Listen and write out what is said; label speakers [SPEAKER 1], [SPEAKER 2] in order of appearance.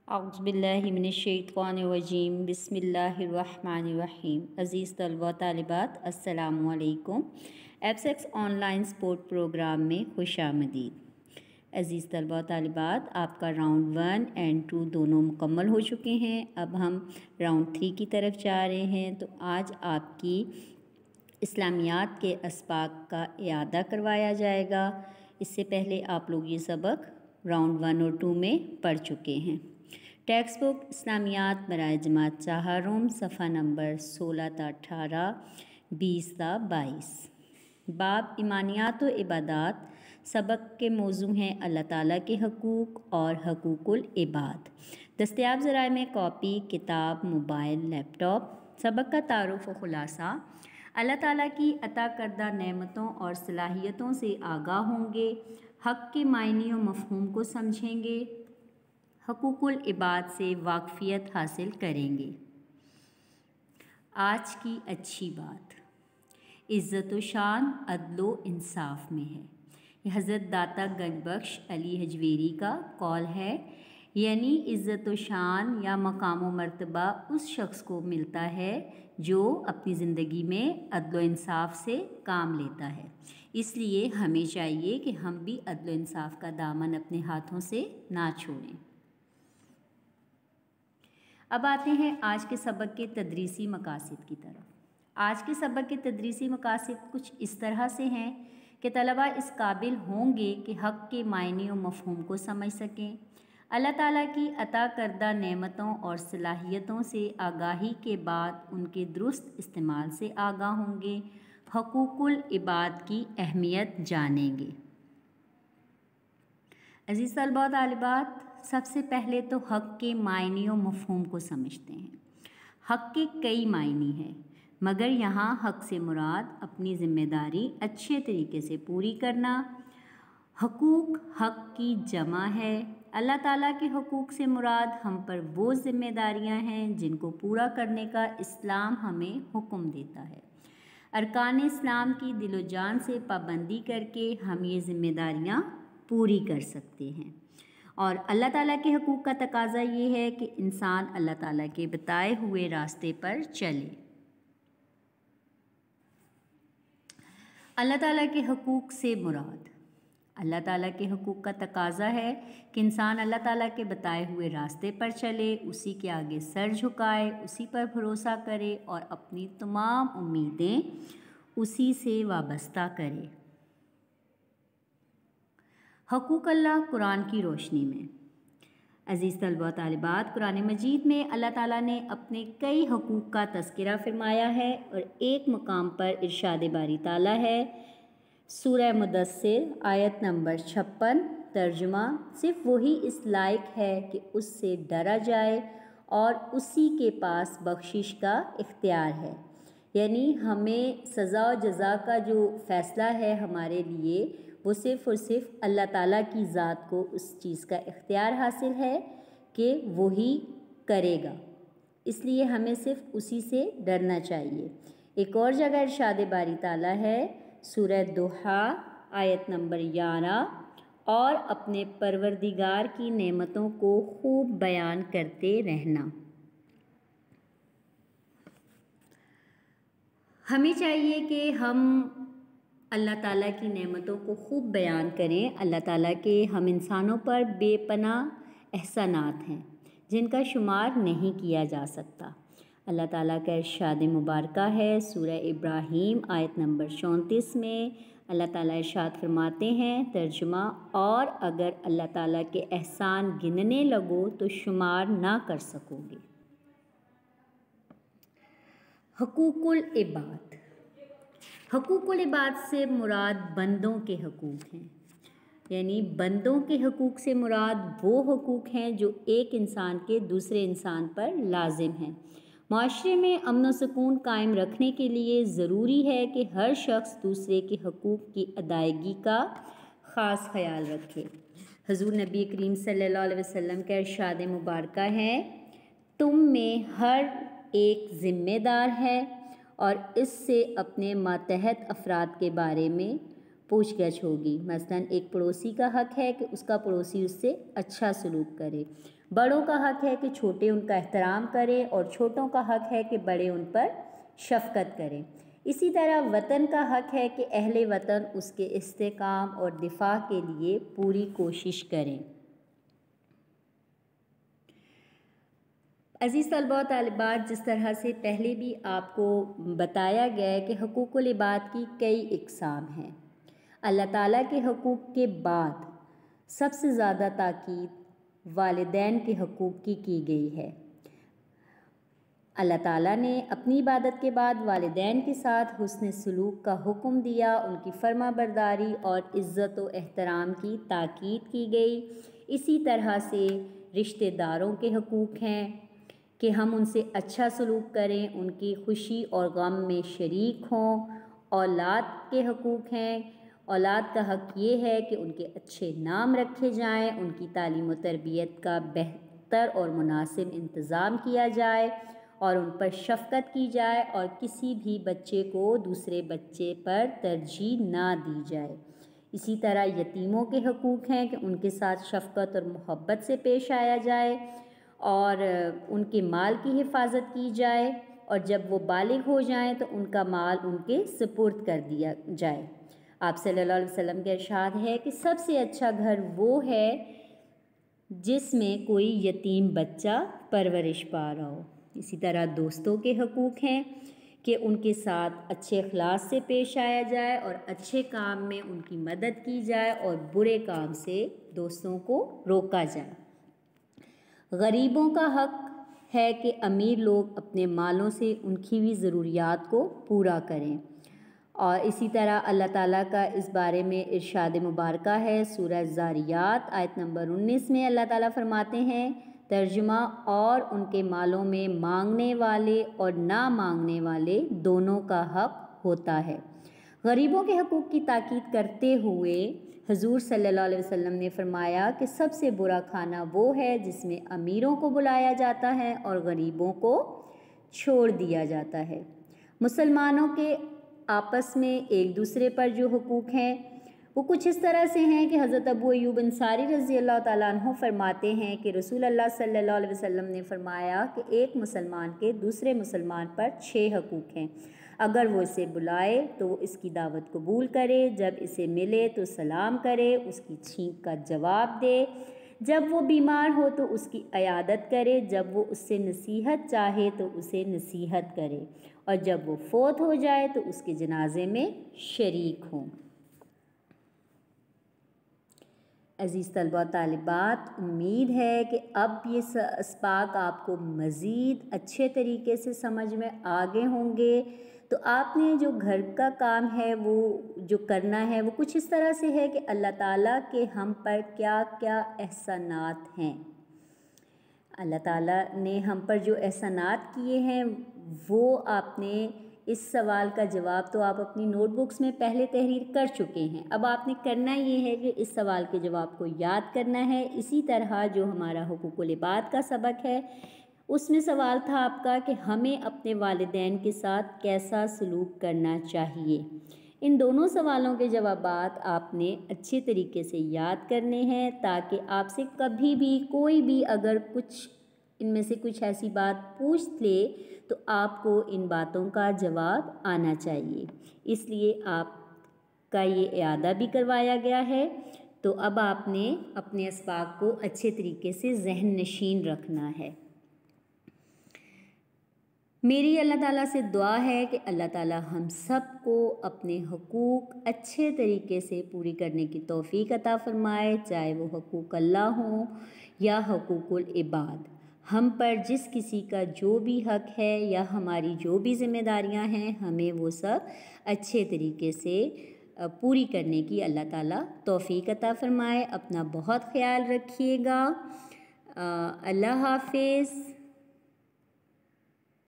[SPEAKER 1] औज़ुबिल्लाहिमिनश्शैतानिर्रजीम बिस्मिल्लाहिर्रहमानिर्रहीम। अज़ीज़ तलबा तालिबात अस्सलामु अलैकुम। एफसेक्स ऑनलाइन स्पोर्ट प्रोग्राम में खुशामदीद। अज़ीज़ तलबा तालिबात, आपका राउंड 1 एंड 2 दोनों मुकम्मल हो चुके हैं। अब हम राउंड 3 की तरफ जा रहे हैं। तो आज आपकी इस्लामियात के अस्बाक का इयादा करवाया जाएगा। इससे पहले आप लोग ये सबक राउंड 1 और 2 में पढ़ चुके हैं। टेक्स्ट बुक इस्लामियात बराए जमात चाहरुम, सफ़ा नंबर 16 ता 18, 20 ता 22। बाब ईमानियात व इबादात। सबक के मौजू हैं अल्लाह ताला के हकूक़ और हकूक़ुल इबाद। दस्तयाब ज़राए में कॉपी, किताब, मोबाइल, लैपटॉप। सबक का तारुफ़ व ख़ुलासा। अल्लाह ताला की अता करदा नेमतों और सलाहियतों से आगाह होंगे। हक़ के मायने व मफ़हूम को समझेंगे। हकूक़ुल इबाद से वाक़फ़ियत हासिल करेंगे। आज की अच्छी बात, इज़्ज़त व शान अदल व इंसाफ में है। यह हज़रत दाता गंजबख्श अली हजवेरी का कौल है। यानी इज़्ज़त व शान या मकाम व मर्तबा उस शख्स को मिलता है जो अपनी ज़िंदगी में अदल व इंसाफ से काम लेता है। इसलिए हमें चाहिए कि हम भी अदल व इंसाफ का दामन अपने हाथों से ना छोड़ें। अब आते हैं आज के सबक के तदरीसी मकासद की तरफ। आज के सबक के तदरीसी मकासद कुछ इस तरह से हैं कि तलबा इस काबिल होंगे कि हक़ के मायने और मफ़हूम को समझ सकें। अल्लाह ताला की अता करदा नेमतों और सलाहियतों से आगाही के बाद उनके दुरुस्त इस्तेमाल से आगाह होंगे। हकूक़ुल इबाद की अहमियत जानेंगे। अज़ीज़ तलबा तालिबात, सबसे पहले तो हक़ के मायने और मफ़हूम को समझते हैं। हक़ के कई मायने हैं, मगर यहाँ हक़ से मुराद अपनी ज़िम्मेदारी अच्छे तरीके से पूरी करना। हकूक़ हक़ की जमा है। अल्लाह ताला के हकूक़ से मुराद हम पर वो ज़िम्मेदारियाँ हैं जिनको पूरा करने का इस्लाम हमें हुक्म देता है। अरकान इस्लाम की दिलो जान से पाबंदी करके हम ये ज़िम्मेदारियाँ पूरी कर सकते हैं। और अल्लाह ताला के हकूक़ का तकाज़ा ये है कि इंसान अल्लाह ताला के बताए हुए रास्ते पर चले। अल्लाह ताला के हकूक़ से मुराद, अल्लाह ताला के हकूक़ का तकाज़ा है कि इंसान अल्लाह ताला के बताए हुए रास्ते पर चले, उसी के आगे सर झुकाए, उसी पर भरोसा करे और अपनी तमाम उम्मीदें उसी से वाबस्ता करे। हकूक़ अल्लाह कुरान की रोशनी में। अज़ीज़ तलबा तालिबात, कुरान मजीद में अल्लाह ताला ने अपने कई हकूक़ का तज़किरा फ़रमाया है और एक मकाम पर इरशाद बारी ताला है, सूरह मुदस्सिर आयत नंबर 56, तर्जुमा, सिर्फ़ वही इस लायक है कि उससे डरा जाए और उसी के पास बख्शिश का इख्तियार है। यानी हमें सज़ा और जज़ा का जो फ़ैसला है हमारे लिए, वो सिर्फ़ और सिर्फ अल्लाह ताला की ज़ात को उस चीज़ का इख्तियार हासिल है कि वही करेगा। इसलिए हमें सिर्फ़ उसी से डरना चाहिए। एक और जगह इरशाद बारी ताला है, सूरह दुहा आयत नंबर 11, और अपने परवरदिगार की नेमतों को खूब बयान करते रहना। हमें चाहिए कि हम अल्लाह ताला की नेमतों को खूब बयान करें। अल्लाह ताला के हम इंसानों पर बेपनाह एहसानात हैं जिनका शुमार नहीं किया जा सकता। अल्लाह ताला का इरशाद मुबारका है, सूरह इब्राहीम आयत नंबर 34 में अल्लाह ताला इरशाद फरमाते हैं, तर्जुमा, और अगर अल्लाह ताला के एहसान गिनने लगो तो शुमार ना कर सकोगे। हकूक़ुल इबाद। हकूक़ुल इबाद से मुराद बंदों के हकूक़ हैं। यानी बंदों के हकूक़ से मुराद वो हकूक़ हैं जो एक इंसान के दूसरे इंसान पर लाजिम हैं। माशरे में अमन व सुकून कायम रखने के लिए ज़रूरी है कि हर शख्स दूसरे के हकूक़ की अदायगी का ख़ास ख्याल रखे। हुज़ूर नबी करीम सल्लल्लाहु अलैहि वसल्लम का इरशाद मुबारका है, तुम में हर एक ज़िम्मेदार है और इससे अपने मातहत अफराद के बारे में पूछगछ होगी। मसलन एक पड़ोसी का हक़ है कि उसका पड़ोसी उससे अच्छा सलूक करे। बड़ों का हक़ है कि छोटे उनका एहतराम करें और छोटों का हक़ है कि बड़े उन पर शफ़क़त करें। इसी तरह वतन का हक़ है कि अहले वतन उसके इस्तेकाम और दिफा के लिए पूरी कोशिश करें। अज़ीज़ तलबा व तालिबात, जिस तरह से पहले भी आपको बताया गया है कि हुकूकुल इबाद की कई इक़साम हैं। अल्लाह ताला के हकूक़ के बाद सबसे ज़्यादा ताकीद वालिदैन के हकूक़ की गई है। अल्लाह ताला ने अपनी इबादत के बाद वालिदैन के साथ हुस्न सलूक का हुक्म दिया, उनकी फर्माबरदारी और इज़्ज़त व एहतराम की ताकीद की गई। इसी तरह से रिश्तेदारों के हकूक़ हैं कि हम उनसे अच्छा सलूक करें, उनकी खुशी और गम में शरीक हों। औलाद के हकूक़ हैं, औलाद का हक़ ये है कि उनके अच्छे नाम रखे जाएं, उनकी तालीम व तरबियत का बेहतर और मुनासिब इंतज़ाम किया जाए और उन पर शफ़क़त की जाए और किसी भी बच्चे को दूसरे बच्चे पर तरजीह ना दी जाए। इसी तरह यतीमों के हकूक़ हैं कि उनके साथ शफ़क़त और मोहब्बत से पेश आया जाए और उनके माल की हिफाजत की जाए और जब वो बालिग हो जाएं तो उनका माल उनके सुपुर्द कर दिया जाए। आप सल्लल्लाहु अलैहि वसल्लम का इरशाद है कि सबसे अच्छा घर वो है जिसमें कोई यतीम बच्चा परवरिश पा रहा हो। इसी तरह दोस्तों के हकूक़ हैं कि उनके साथ अच्छे अखलाक से पेश आया जाए और अच्छे काम में उनकी मदद की जाए और बुरे काम से दोस्तों को रोका जाए। गरीबों का हक़ है कि अमीर लोग अपने मालों से उनकी भी ज़रूरियात को पूरा करें। और इसी तरह अल्लाह ताला का इस बारे में इरशाद मुबारका है सूरह ज़ारियात आयत नंबर 19 में अल्लाह ताला फरमाते हैं, तर्जुमा, और उनके मालों में मांगने वाले और ना मांगने वाले दोनों का हक़ होता है। गरीबों के हकूक़ की ताकीद करते हुए हुज़ूर सल्लल्लाहु अलैहि वसल्लम ने फरमाया कि सबसे बुरा खाना वो है जिसमें अमीरों को बुलाया जाता है और गरीबों को छोड़ दिया जाता है। मुसलमानों के आपस में एक दूसरे पर जो हुकूक़ हैं वो कुछ इस तरह से हैं कि हज़रत अबू अय्यूब अंसारी रज़ी अल्लाह ताला अन्हु फरमाते हैं कि रसूल अल्लाह सल्लल्लाहु अलैहि वसल्लम ने फरमाया कि एक मुसलमान के दूसरे मुसलमान पर 6 हकूक़ हैं। अगर वो इसे बुलाए तो वो इसकी दावत कबूल करे, जब इसे मिले तो सलाम करे, उसकी छींक का जवाब दे, जब वो बीमार हो तो उसकी अयादत करे, जब वो उससे नसीहत चाहे तो उसे नसीहत करे और जब वो फोत हो जाए तो उसके जनाजे में शरीक हो। अज़ीज़ तलबा तालिबात, उम्मीद है कि अब ये अस्बाक आपको मज़ीद अच्छे तरीके से समझ में आ गए होंगे। तो आपने जो घर का काम है वो जो करना है वो कुछ इस तरह से है कि अल्लाह ताला के हम पर क्या क्या एहसानात हैं। अल्लाह ताला ने हम पर जो एहसानात किए हैं वो आपने इस सवाल का जवाब तो आप अपनी नोटबुक्स में पहले तहरीर कर चुके हैं। अब आपने करना ये है कि इस सवाल के जवाब को याद करना है। इसी तरह जो हमारा हुकूकुल इबाद का सबक है उसमें सवाल था आपका कि हमें अपने वालिदैन के साथ कैसा सलूक करना चाहिए। इन दोनों सवालों के जवाबात आपने अच्छे तरीके से याद करने हैं ताकि आपसे कभी भी कोई भी अगर कुछ इनमें से कुछ ऐसी बात पूछ ले तो आपको इन बातों का जवाब आना चाहिए। इसलिए आपका ये इआदा भी करवाया गया है। तो अब आपने अपने अस्बाक को अच्छे तरीके से ज़हन नशीन रखना है। मेरी अल्लाह ताला से दुआ है कि अल्लाह ताला हम सब को अपने हुकूक अच्छे तरीके से पूरी करने की तौफ़ीक अता फ़रमाए, चाहे वो हुकूक अल्लाह हों या हुकूकुल इबाद। हम पर जिस किसी का जो भी हक़ है या हमारी जो भी ज़िम्मेदारियां हैं हमें वो सब अच्छे तरीके से पूरी करने की अल्लाह ताला तौफ़ीक अता फ़रमाए। अपना बहुत ख़याल रखिएगा। अल्लाह हाफ़िज़।